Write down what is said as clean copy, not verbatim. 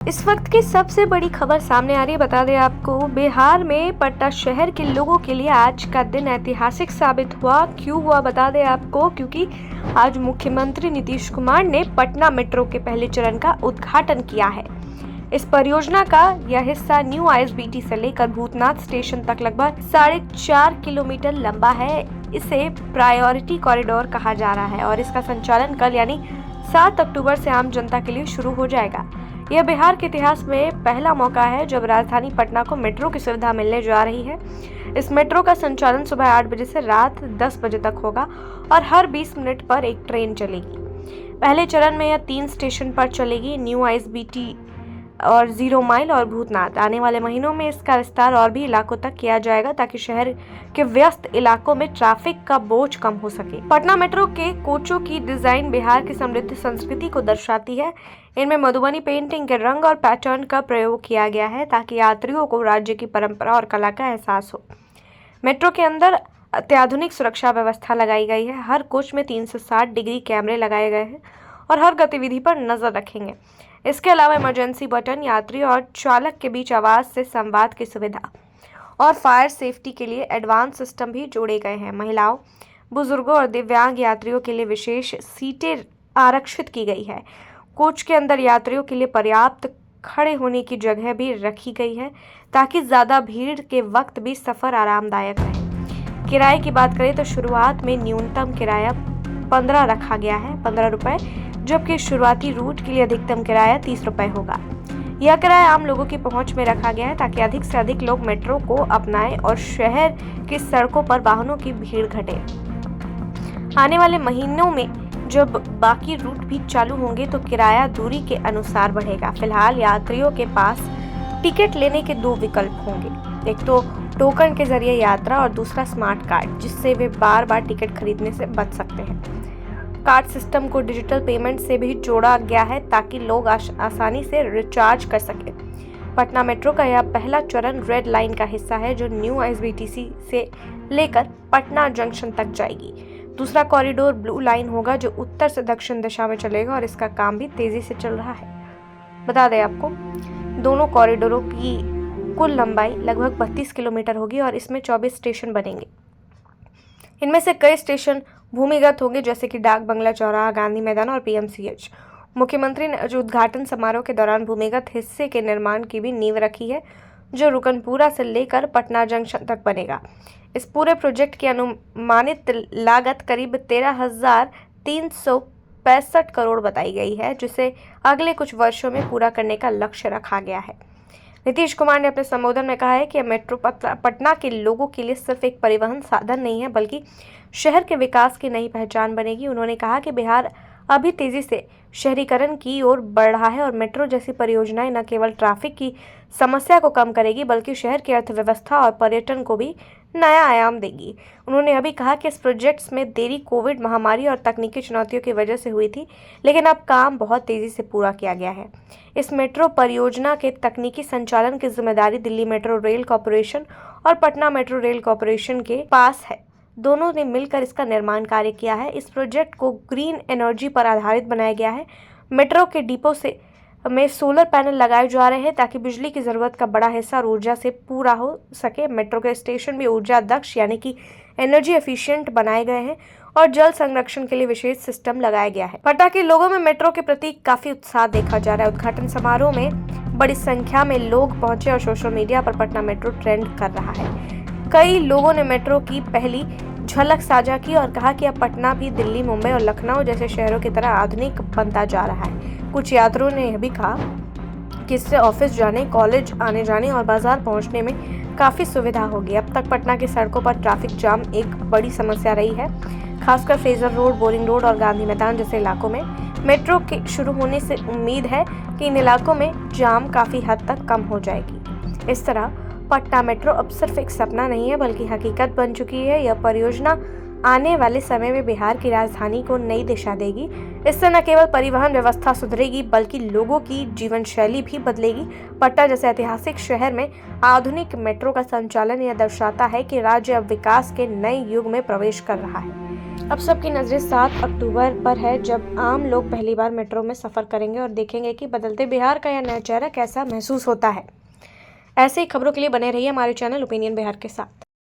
इस वक्त की सबसे बड़ी खबर सामने आ रही है। बता दें आपको, बिहार में पटना शहर के लोगों के लिए आज का दिन ऐतिहासिक साबित हुआ। क्यों हुआ बता दें आपको, क्योंकि आज मुख्यमंत्री नीतीश कुमार ने पटना मेट्रो के पहले चरण का उद्घाटन किया है। इस परियोजना का यह हिस्सा न्यू आईएसबीटी से लेकर भूतनाथ स्टेशन तक लगभग 4.5 किलोमीटर लंबा है। इसे प्रायोरिटी कॉरिडोर कहा जा रहा है और इसका संचालन कल यानी 7 अक्टूबर से आम जनता के लिए शुरू हो जाएगा। यह बिहार के इतिहास में पहला मौका है जब राजधानी पटना को मेट्रो की सुविधा मिलने जा रही है। इस मेट्रो का संचालन सुबह 8 बजे से रात 10 बजे तक होगा और हर 20 मिनट पर एक ट्रेन चलेगी। पहले चरण में यह 3 स्टेशन पर चलेगी, न्यू आईएसबीटी और 0 माइल और भूतनाथ। आने वाले महीनों में इसका विस्तार और भी इलाकों तक किया जाएगा ताकि शहर के व्यस्त इलाकों में ट्रैफिक का बोझ कम हो सके। पटना मेट्रो के कोचों की डिजाइन बिहार की समृद्ध संस्कृति को दर्शाती है। इनमें मधुबनी पेंटिंग के रंग और पैटर्न का प्रयोग किया गया है ताकि यात्रियों को राज्य की परंपरा और कला का एहसास हो। मेट्रो के अंदर अत्याधुनिक सुरक्षा व्यवस्था लगाई गई है। हर कोच में 360 डिग्री कैमरे लगाए गए हैं और हर गतिविधि पर नजर रखेंगे। इसके अलावा इमरजेंसी बटन, यात्री और चालक के बीच आवाज से संवाद की सुविधा और फायर सेफ्टी के लिए एडवांस सिस्टम भी जोड़े गए हैं। महिलाओं, बुजुर्गों और दिव्यांग यात्रियों के लिए विशेष सीटें आरक्षित की गई है। कोच के अंदर यात्रियों के लिए पर्याप्त खड़े होने की जगह भी रखी गई है ताकि ज़्यादा भीड़ के वक्त भी सफ़र आरामदायक रहे। किराए की बात करें तो शुरुआत में न्यूनतम किराया 15 रखा गया है, 15 रुपये, जबकि शुरुआती रूट के लिए अधिकतम किराया 30 रुपये होगा। यह किराया आम लोगों की पहुंच में रखा गया है ताकि अधिक से अधिक लोग मेट्रो को अपनाएं और शहर की सड़कों पर वाहनों की भीड़ घटे। आने वाले महीनों में जब बाकी रूट भी चालू होंगे तो किराया दूरी के अनुसार बढ़ेगा। फिलहाल यात्रियों के पास टिकट लेने के 2 विकल्प होंगे, एक तो टोकन के जरिए यात्रा और दूसरा स्मार्ट कार्ड, जिससे वे बार बार टिकट खरीदने से बच सकते हैं। कार्ड सिस्टम को डिजिटल पेमेंट से भी जोड़ा गया है ताकि लोग आसानी से रिचार्ज कर सकें। पटना मेट्रो का यह पहला चरण रेड लाइन का हिस्सा है जो न्यू आईएसबीटी से लेकर पटना जंक्शन तक जाएगी। दूसरा कॉरिडोर ब्लू लाइन होगा जो उत्तर से दक्षिण दिशा में चलेगा और इसका काम भी तेजी से चल रहा है। बता दें आपको, दोनों कॉरिडोरों की कुल लंबाई लगभग 32 किलोमीटर होगी और इसमें 24 स्टेशन बनेंगे। इनमें से कई स्टेशन भूमिगत होंगे, जैसे कि डाक बंगला चौराहा, गांधी मैदान और पीएमसीएच। मुख्यमंत्री ने उद्घाटन समारोह के दौरान भूमिगत हिस्से के निर्माण की भी नींव रखी है जो रुकनपुरा से लेकर पटना जंक्शन तक बनेगा। इस पूरे प्रोजेक्ट की अनुमानित लागत करीब 13,365 करोड़ बताई गई है, जिसे अगले कुछ वर्षों में पूरा करने का लक्ष्य रखा गया है। नीतीश कुमार ने अपने संबोधन में कहा है कि मेट्रो पटना के लोगों के लिए सिर्फ एक परिवहन साधन नहीं है बल्कि शहर के विकास की नई पहचान बनेगी। उन्होंने कहा कि बिहार अभी तेजी से शहरीकरण की ओर बढ़ रहा है और मेट्रो जैसी परियोजनाएं न केवल ट्रैफिक की समस्या को कम करेगी बल्कि शहर की अर्थव्यवस्था और पर्यटन को भी नया आयाम देगी। उन्होंने अभी कहा कि इस प्रोजेक्ट्स में देरी कोविड महामारी और तकनीकी चुनौतियों की वजह से हुई थी, लेकिन अब काम बहुत तेजी से पूरा किया गया है। इस मेट्रो परियोजना के तकनीकी संचालन की जिम्मेदारी दिल्ली मेट्रो रेल कॉरपोरेशन और पटना मेट्रो रेल कॉरपोरेशन के पास है। दोनों ने मिलकर इसका निर्माण कार्य किया है। इस प्रोजेक्ट को ग्रीन एनर्जी पर आधारित बनाया गया है। मेट्रो के डिपो में सोलर पैनल लगाए जा रहे हैं ताकि बिजली की ज़रूरत का बड़ा हिस्सा ऊर्जा से पूरा हो सके। मेट्रो के स्टेशन भी ऊर्जा दक्ष यानी कि एनर्जी एफिशिएंट बनाए गए हैं और जल संरक्षण के लिए विशेष सिस्टम लगाया गया है। पटना के लोगों में मेट्रो के प्रति काफ़ी उत्साह देखा जा रहा है। उद्घाटन समारोह में बड़ी संख्या में लोग पहुंचे और सोशल मीडिया पर पटना मेट्रो ट्रेंड कर रहा है। कई लोगों ने मेट्रो की पहली झलक साझा की और कहा कि अब पटना भी दिल्ली, मुंबई और लखनऊ जैसे शहरों की तरह आधुनिक बनता जा रहा है। कुछ यात्रियों ने यह भी कहा कि इससे ऑफिस जाने, कॉलेज आने जाने और बाजार पहुंचने में काफ़ी सुविधा होगी। अब तक पटना की सड़कों पर ट्रैफिक जाम एक बड़ी समस्या रही है, खासकर फ्रेजर रोड, बोरिंग रोड और गांधी मैदान जैसे इलाकों में। मेट्रो के शुरू होने से उम्मीद है कि इन इलाकों में जाम काफ़ी हद तक कम हो जाएगी। इस तरह पटना मेट्रो अब सिर्फ एक सपना नहीं है बल्कि हकीकत बन चुकी है। यह परियोजना आने वाले समय में बिहार की राजधानी को नई दिशा देगी। इससे न केवल परिवहन व्यवस्था सुधरेगी बल्कि लोगों की जीवन शैली भी बदलेगी। पटना जैसे ऐतिहासिक शहर में आधुनिक मेट्रो का संचालन यह दर्शाता है कि राज्य अब विकास के नए युग में प्रवेश कर रहा है। अब सबकी नज़रें 7 अक्टूबर पर है, जब आम लोग पहली बार मेट्रो में सफ़र करेंगे और देखेंगे कि बदलते बिहार का यह नया चेहरा कैसा महसूस होता है। ऐसे ही खबरों के लिए बने रहिए हमारे चैनल ओपिनियन बिहार के साथ।